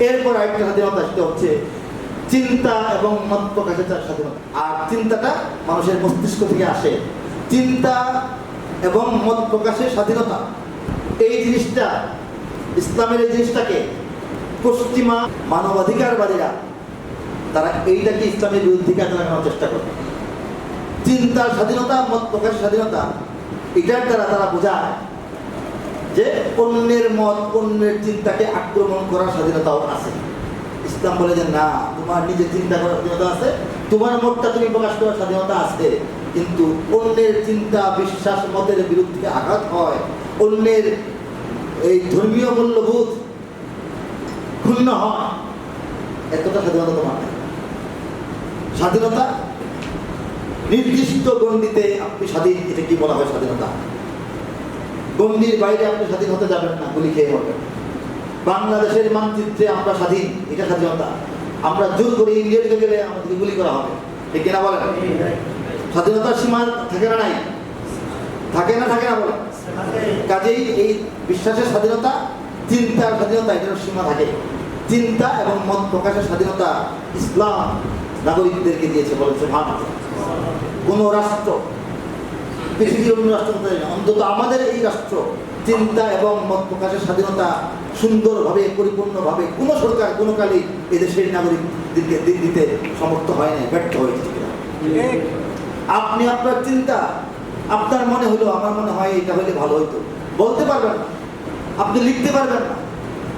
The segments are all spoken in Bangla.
এরপর আরেকটা স্বাধীনতা, সেটা হচ্ছে চিন্তা এবং মত প্রকাশের স্বাধীনতা। আর চিন্তাটা মানুষের মস্তিষ্ক থেকে আসে। চিন্তা এবং মত প্রকাশের স্বাধীনতা, এই জিনিসটা, ইসলামের এই জিনিসটাকে পশ্চিমা মানবাধিকারবাদীরা তারা এইটাকে ইসলামের বিরুদ্ধে কাজে লাগানোর চেষ্টা করে। চিন্তার স্বাধীনতা, মত প্রকাশের স্বাধীনতা, এটার দ্বারা তারা বোঝায় যে অন্যের মত, অন্যের চিন্তাকে আক্রমণ করার স্বাধীনতাও আছে। ইসলাম বলে যে না, তোমার নিজের চিন্তা করার স্বাধীনতা আছে, তোমার মতটা তুমি প্রকাশ করার স্বাধীনতা আছে, কিন্তু অন্যের চিন্তা, বিশ্বাস, মতের বিরুদ্ধে আঘাত হয়, অন্যের এই ধর্মীয় মূল্যবোধ ক্ষুণ্ণ হয়, এতটা স্বাধীনতা তোমার নেই। স্বাধীনতা নির্দিষ্ট গণ্ডিতে আপনি স্বাধীন, এটা কি বলা হয় স্বাধীনতা। গণ্ডির বাইরে আপনি স্বাধীন হতে যাবেন না, গুলি খেয়ে হবেন। বাংলাদেশের মানচিত্রে আমরা স্বাধীন, এটা স্বাধীনতা। আমরা জোর করে ইন্ডিয়া দিকে গেলে আমাদেরকে গুলি করা হবে, ঠিক কিনা বলেন? স্বাধীনতার সীমা থাকে না, নাই? থাকে না, থাকে না বলেন? কাজেই এই বিশ্বাসের স্বাধীনতা, চিন্তার স্বাধীনতা, এটার সীমা থাকে। চিন্তা এবং মত প্রকাশের স্বাধীনতা ইসলাম নাগরিকদেরকে দিয়েছে, বলেন সুবহানাল্লাহ। কোন রাষ্ট্র, পৃথিবীর অন্য রাষ্ট্র, অন্তত আমাদের এই রাষ্ট্র চিন্তা এবং মত প্রকাশের স্বাধীনতা সুন্দরভাবে, পরিপূর্ণভাবে কোনো সরকার কোনো কালেই এদেশের নাগরিকদেরকে দিতে সমর্থ হয় না, ব্যর্থ হয়েছে। আপনি আপনার চিন্তা, আপনার মনে হলো, আমার মনে হয় এটা হলে ভালো হইতো, বলতে পারবেন না। আপনি লিখতে পারবেন না,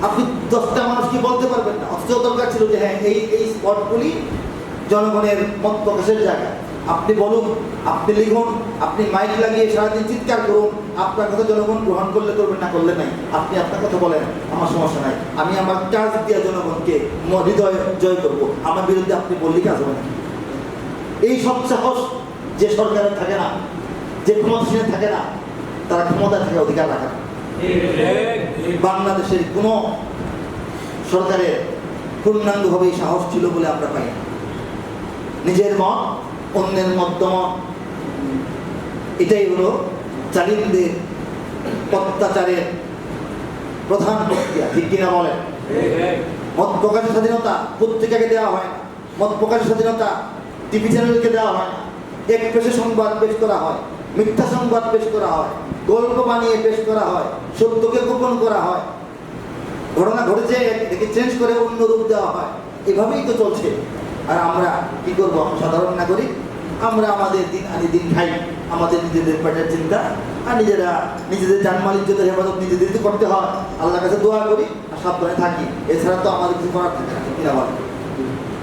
আপনি 10টা মানুষকে বলতে পারবেন না। অথচ দরকার ছিল যে হ্যাঁ, এই স্পটগুলি জনগণের মত প্রকাশের জায়গা। আপনি বলুন, আপনি লিখুন, আপনি মাইক লাগিয়ে সারাদিন চিৎকার করুন, আপনার কথা জনগণ গ্রহণ করলে করবেন, না করলে নাই। আপনি আপনার কথা বলেন, আমার সমস্যা নাই, আমি আমার কাজ দিয়ে জনগণকে হৃদয় জয় করবো। আমার বিরুদ্ধে আপনি বললে কাজ হবে না। এই সব সাহস যে সরকারের থাকে না, যে ক্ষমতাসীনের থাকে না, তারা ক্ষমতায় থাকার অধিকার রাখে না। বাংলাদেশের কোন সরকারের পূর্ণাঙ্গভাবে এই সাহস ছিল বলে আমরা পাই না। নিজের মত, অন্যের মতামত, এটাই হলো জালিমদের অত্যাচারের প্রধান প্রক্রিয়া, ঠিক কিনা বলেন? মত প্রকাশের স্বাধীনতা পত্রিকাকে দেওয়া হয় না, মত প্রকাশের স্বাধীনতা টিভি চ্যানেলকে দেওয়া হয় না। এক পেশে সংবাদ পেশ করা হয়, মিথ্যা সংবাদ পেশ করা হয়, গল্প বানিয়ে পেশ করা হয়, সত্যকে গোপন করা হয়, ঘটনা ঘটেছে এটাকে চেঞ্জ করে অন্য রূপ দেওয়া হয়। এভাবেই তো চলছে। আর আমরা কি করবো? সাধারণ নাগরিক, আমরা আমাদের দিন আনি দিন খাই, আমাদের নিজেদের পেটের চিন্তা, আর নিজেদের জানমাল ইজ্জতের হেফাজত নিজেদেরকে করতে হয়। আল্লাহর কাছে দোয়া করি আর সাবধানে থাকি, এছাড়া তো আমাদের কিছু করার থাকে না, কিনা বলেন?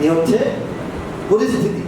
এই হচ্ছে পরিস্থিতি।